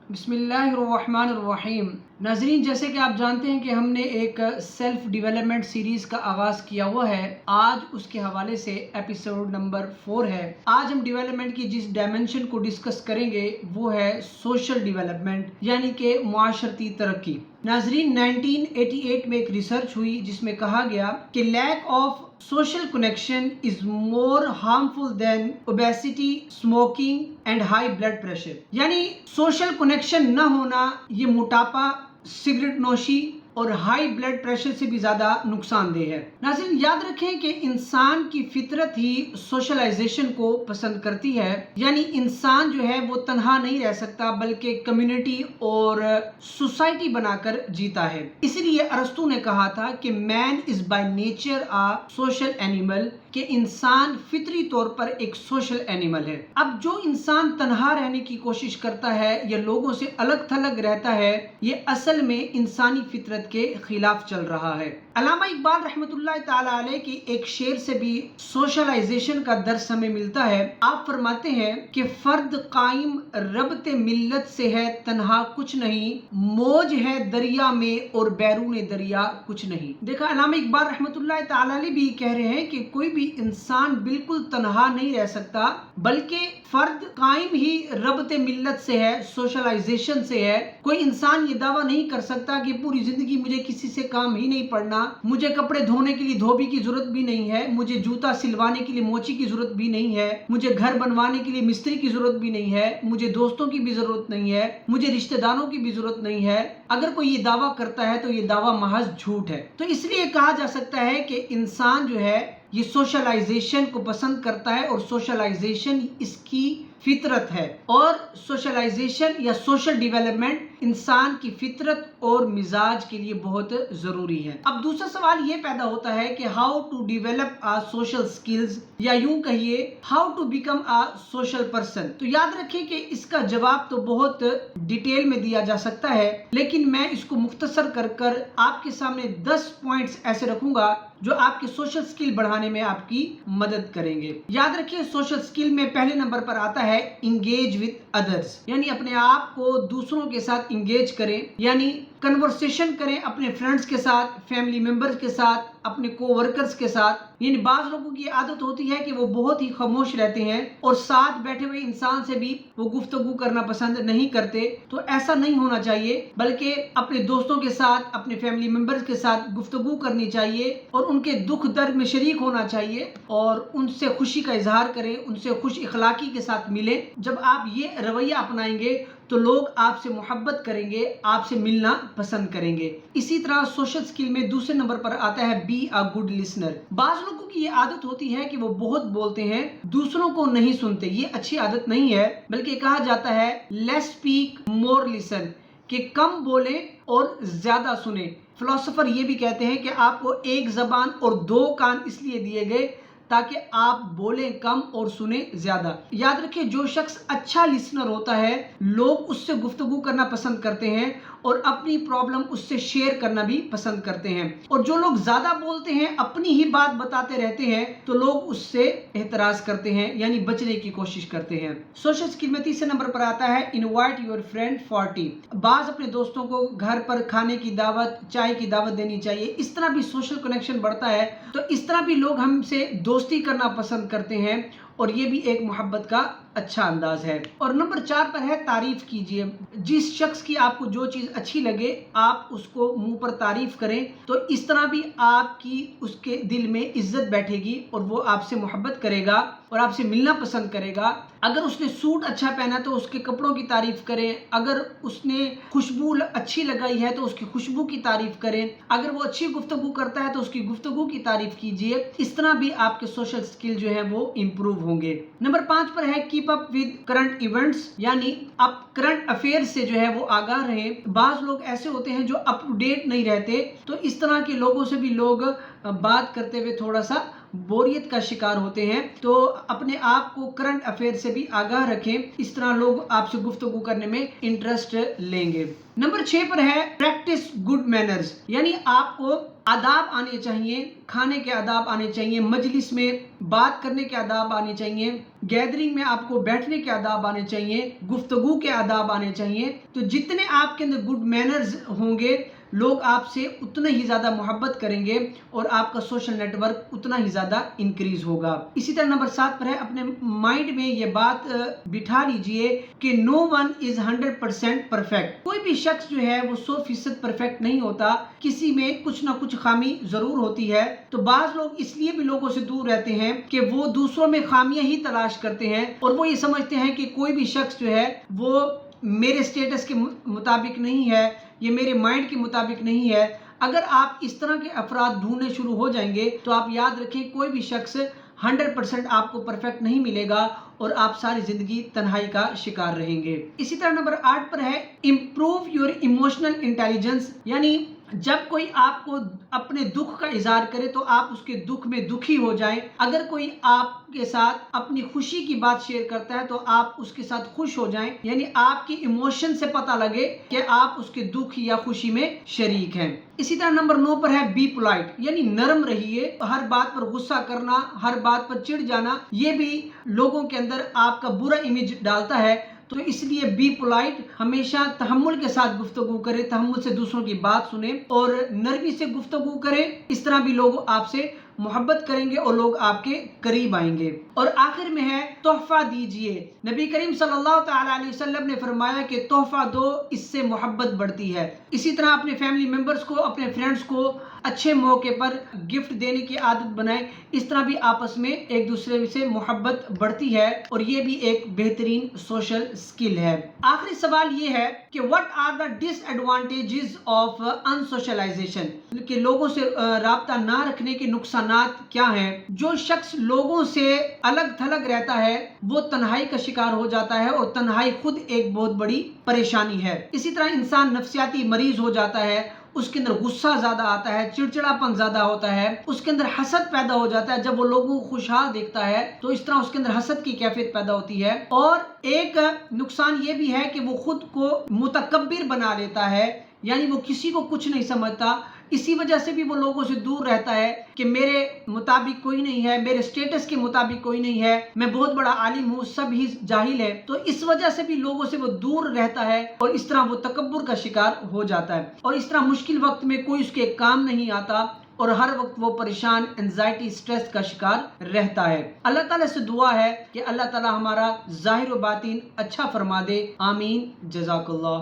بسم اللہ الرحمن الرحیم۔ ناظرین، جیسے کہ آپ جانتے ہیں کہ ہم نے ایک سیلف ڈیولپمنٹ سیریز کا آغاز کیا ہوا ہے۔ آج اس کے حوالے سے ایپیسوڈ نمبر 4 ہے۔ آج ہم ڈیولپمنٹ کی جس ڈائمنشن کو ڈسکس کریں گے وہ ہے سوشل ڈیولپمنٹ، یعنی کہ معاشرتی ترقی۔ ناظرین، 1988 میں ایک ریسرچ ہوئی جس میں کہا گیا کہ lack of social connection is more harmful than obesity, smoking and high blood pressure۔ یعنی سوشل کنیکشن نہ ہونا یہ موٹاپا، سگریٹ نوشی اور ہائی بلڈ پریشر سے بھی زیادہ نقصان دہ ہے۔ ناظرین، یاد رکھیں کہ انسان کی فطرت ہی سوشلائزیشن کو پسند کرتی ہے، یعنی انسان جو ہے وہ تنہا نہیں رہ سکتا بلکہ کمیونٹی اور سوسائٹی بنا کر جیتا ہے۔ اسی لیے ارسطو نے کہا تھا کہ man is by nature a social animal, کہ انسان فطری طور پر ایک سوشل اینیمل ہے۔ اب جو انسان تنہا رہنے کی کوشش کرتا ہے یا لوگوں سے الگ تھلگ رہتا ہے، یہ اصل میں انسانی فطرت کے خلاف چل رہا ہے۔ علامہ اقبال رحمۃ اللہ تعالی علیہ کی ایک شعر سے بھی سوشلائزیشن کا درس ہمیں ملتا ہے۔ آپ فرماتے ہیں کہ فرد قائم ربط ملت سے ہے تنہا کچھ نہیں، موج ہے دریا میں اور بیرون دریا کچھ نہیں۔ دیکھا، علامہ اقبال رحمۃ اللہ تعالی علیہ بھی کہہ رہے ہیں کہ کوئی بھی انسان بالکل تنہا نہیں رہ سکتا، بلکہ فرد قائم ہی ربط ملت سے ہے، سوشلائزیشن سے ہے۔ کوئی انسان یہ دعویٰ نہیں کر سکتا کہ پوری زندگی مجھے کسی سے کام ہی نہیں پڑنا، مجھے کپڑے دھونے کے لیے دھوبی کی ضرورت بھی نہیں ہے، مجھے جوتا سلوانے کے لیے موچی کی ضرورت بھی نہیں ہے، مجھے گھر بنوانے کے لیے مستری کی ضرورت بھی نہیں ہے، مجھے دوستوں کی بھی ضرورت نہیں ہے، مجھے رشتہ داروں کی بھی ضرورت نہیں ہے۔ اگر کوئی یہ دعویٰ کرتا ہے تو یہ دعویٰ محض جھوٹ ہے۔ تو اس لیے کہا جا سکتا ہے کہ انسان جو ہے یہ سوشلائزیشن کو پسند کرتا ہے اور سوشلائزیشن اس کی فطرت ہے، اور سوشلائزیشن یا سوشل ڈیولپمنٹ انسان کی فطرت اور مزاج کے لیے بہت ضروری ہے۔ اب دوسرا سوال یہ پیدا ہوتا ہے کہ how to develop a social skills, یا یوں کہیے how to become a social person. تو یاد رکھیں کہ اس کا جواب تو بہت ڈیٹیل میں دیا جا سکتا ہے، لیکن میں اس کو مختصر کر آپ کے سامنے 10 پوائنٹس ایسے رکھوں گا جو آپ کے سوشل سکل بڑھانے میں آپ کی مدد کریں گے۔ یاد رکھیں، سوشل سکل میں پہلے نمبر پر آتا ہے انگیج وتھ ادرس، یعنی اپنے آپ کو دوسروں کے ساتھ انگیج کریں، یعنی کنورسیشن کریں اپنے فرینڈز کے ساتھ، فیملی ممبرز کے ساتھ، اپنے کو ورکرز کے ساتھ۔ یعنی بعض لوگوں کی عادت ہوتی ہے کہ وہ بہت ہی خاموش رہتے ہیں اور ساتھ بیٹھے ہوئے انسان سے بھی وہ گفتگو کرنا پسند نہیں کرتے، تو ایسا نہیں ہونا چاہیے، بلکہ اپنے دوستوں کے ساتھ، اپنے فیملی ممبرز کے ساتھ گفتگو کرنی چاہیے اور ان کے دکھ درد میں شریک ہونا چاہیے اور ان سے خوشی کا اظہار کریں، ان سے خوش اخلاقی کے ساتھ ملیں۔ جب آپ یہ رویہ اپنائیں گے تو لوگ آپ سے محبت کریں گے، آپ سے ملنا پسند کریں گے۔ اسی طرح سوشل سکل میں دوسرے نمبر پر آتا ہے بی اے گڈ لسنر۔ بعض لوگوں کی یہ عادت ہوتی ہے کہ وہ بہت بولتے ہیں، دوسروں کو نہیں سنتے۔ یہ اچھی عادت نہیں ہے، بلکہ کہا جاتا ہے لیس اسپیک مور لسن، کہ کم بولیں اور زیادہ سنیں۔ فلسفر یہ بھی کہتے ہیں کہ آپ کو ایک زبان اور 2 کان اس لیے دیے گئے تاکہ آپ بولیں کم اور سنیں زیادہ۔ یاد رکھیں، جو شخص اچھا لسنر ہوتا ہے لوگ اس سے گفتگو کرنا پسند کرتے ہیں اور اپنی پرابلم اس سے شیئر کرنا بھی پسند کرتے ہیں، اور جو لوگ زیادہ بولتے ہیں، اپنی ہی بات بتاتے رہتے ہیں، تو لوگ اس سے احتراز کرتے ہیں، یعنی بچنے کی کوشش کرتے ہیں۔ سوشل سکل میں تیسرے نمبر پر آتا ہے invite your friend for T. بعض اپنے دوستوں کو گھر پر کھانے کی دعوت، چائے کی دعوت دینی چاہیے۔ اس طرح بھی سوشل کنیکشن بڑھتا ہے، تو اس طرح بھی لوگ ہم سے دوستی کرنا پسند کرتے ہیں، اور یہ بھی ایک محبت کا اچھا انداز ہے۔ اور نمبر 4 پر ہے تعریف کیجئے۔ جس شخص کی آپ کو جو چیز اچھی لگے آپ اس کو منہ پر تعریف کریں، تو اس طرح بھی آپ کی اس کے دل میں عزت بیٹھے گی اور وہ آپ سے محبت کرے گا اور آپ سے ملنا پسند کرے گا۔ اگر اس نے سوٹ اچھا پہنا تو اس کے کپڑوں کی تعریف کریں، اگر اس نے خوشبو اچھی لگائی ہے تو اس کی خوشبو کی تعریف کریں، اگر وہ اچھی گفتگو کرتا ہے تو اس کی گفتگو کی تعریف کیجئے۔ اس طرح بھی آپ کے سوشل سکل جو ہے وہ امپروو ہوں گے۔ نمبر 5 پر ہے keep up with current events, یعنی آپ کرنٹ افیئر سے جو ہے وہ آگاہ رہیں۔ بعض لوگ ایسے ہوتے ہیں جو اپ ٹو ڈیٹ نہیں رہتے، تو اس طرح کے لوگوں سے بھی لوگ بات کرتے ہوئے تھوڑا سا بوریت کا شکار ہوتے ہیں، تو اپنے آپ کو کرنٹ افیئر سے بھی آگاہ رکھیں، اس طرح لوگ آپ سے گفتگو کرنے میں انٹرسٹ لیں گے۔ نمبر 6 پر ہے پریکٹس گڈ مینرز، یعنی آپ کو آداب آنے چاہیے، کھانے کے آداب آنے چاہیے، مجلس میں بات کرنے کے آداب آنے چاہیے، گیدرنگ میں آپ کو بیٹھنے کے آداب آنے چاہیے، گفتگو کے آداب آنے چاہیے۔ تو جتنے آپ کے اندر گڈ مینرز ہوں گے، لوگ آپ سے اتنا ہی زیادہ محبت کریں گے اور آپ کا سوشل نیٹ ورک اتنا ہی زیادہ انکریز ہوگا۔ اسی طرح نمبر 7 پر ہے اپنے مائنڈ میں یہ بات بٹھا لیجئے کہ no one is 100% پرفیکٹ۔ کوئی بھی شخص جو ہے وہ 100% پرفیکٹ نہیں ہوتا، کسی میں کچھ نہ کچھ خامی ضرور ہوتی ہے۔ تو بعض لوگ اس لیے بھی لوگوں سے دور رہتے ہیں کہ وہ دوسروں میں خامیاں ہی تلاش کرتے ہیں اور وہ یہ سمجھتے ہیں کہ کوئی بھی شخص جو ہے وہ میرے سٹیٹس کے مطابق نہیں ہے، یہ میرے مائنڈ کے مطابق نہیں ہے۔ اگر آپ اس طرح کے افراد ڈھونڈنے شروع ہو جائیں گے تو آپ یاد رکھیں کوئی بھی شخص 100% آپ کو پرفیکٹ نہیں ملے گا اور آپ ساری زندگی تنہائی کا شکار رہیں گے۔ اسی طرح نمبر 8 پر ہے امپروو یور ایموشنل انٹیلیجنس، یعنی جب کوئی آپ کو اپنے دکھ کا اظہار کرے تو آپ اس کے دکھ میں دکھی ہو جائیں۔ اگر کوئی آپ کے ساتھ اپنی خوشی کی بات شیئر کرتا ہے تو آپ اس کے ساتھ خوش ہو جائیں، یعنی آپ کی ایموشن سے پتہ لگے کہ آپ اس کے دکھ یا خوشی میں شریک ہیں۔ اسی طرح نمبر 9 پر ہے بی پولائٹ، یعنی نرم رہیے، ہر بات پر غصہ کرنا، ہر بات پر چڑ جانا، یہ بھی لوگوں کے اندر آپ کا برا امیج ڈالتا ہے۔ تو اس لیے بی پولائٹ، ہمیشہ تحمل کے ساتھ گفتگو کریں، تحمل سے دوسروں کی بات سنیں اور نرمی سے گفتگو کریں، اس طرح بھی لوگ آپ سے محبت کریں گے اور لوگ آپ کے قریب آئیں گے۔ اور آخر میں ہے تحفہ دیجئے، نبی کریم صلی اللہ تعالی علیہ وسلم نے فرمایا کہ تحفہ دو، اس سے محبت بڑھتی ہے۔ اسی طرح اپنے فیملی ممبرز کو، اپنے فرینڈز کو اچھے موقع پر گفٹ دینے کی عادت بنائیں، اس طرح بھی آپس میں ایک دوسرے سے محبت بڑھتی ہے اور یہ بھی ایک بہترین سوشل سکل ہے۔ آخری سوال یہ ہے کہ what are the disadvantages of unsocialization، کہ لوگوں سے رابطہ نہ رکھنے کے نقصانات کیا ہیں؟ جو شخص لوگوں سے الگ تھلگ رہتا ہے وہ تنہائی کا شکار ہو جاتا ہے اور تنہائی خود ایک بہت بڑی پریشانی ہے۔ اسی طرح انسان نفسیاتی مریض ہو جاتا ہے، اس کے اندر غصہ زیادہ آتا ہے، چڑچڑاپن زیادہ ہوتا ہے، اس کے اندر حسد پیدا ہو جاتا ہے۔ جب وہ لوگوں کو خوشحال دیکھتا ہے تو اس طرح اس کے اندر حسد کی کیفیت پیدا ہوتی ہے۔ اور ایک نقصان یہ بھی ہے کہ وہ خود کو متکبر بنا لیتا ہے، یعنی وہ کسی کو کچھ نہیں سمجھتا، اسی وجہ سے بھی وہ لوگوں سے دور رہتا ہے کہ میرے مطابق کوئی نہیں ہے، میرے سٹیٹس کے مطابق کوئی نہیں ہے، میں بہت بڑا عالم ہوں، سب ہی جاہل ہے۔ تو اس وجہ سے بھی لوگوں سے وہ دور رہتا ہے اور اس طرح وہ تکبر کا شکار ہو جاتا ہے اور اس طرح مشکل وقت میں کوئی اس کے کام نہیں آتا اور ہر وقت وہ پریشان، انزائٹی، سٹریس کا شکار رہتا ہے۔ اللہ تعالیٰ سے دعا ہے کہ اللہ تعالیٰ ہمارا ظاہر و باطن اچھا فرما دے، آمین، جزاک اللہ۔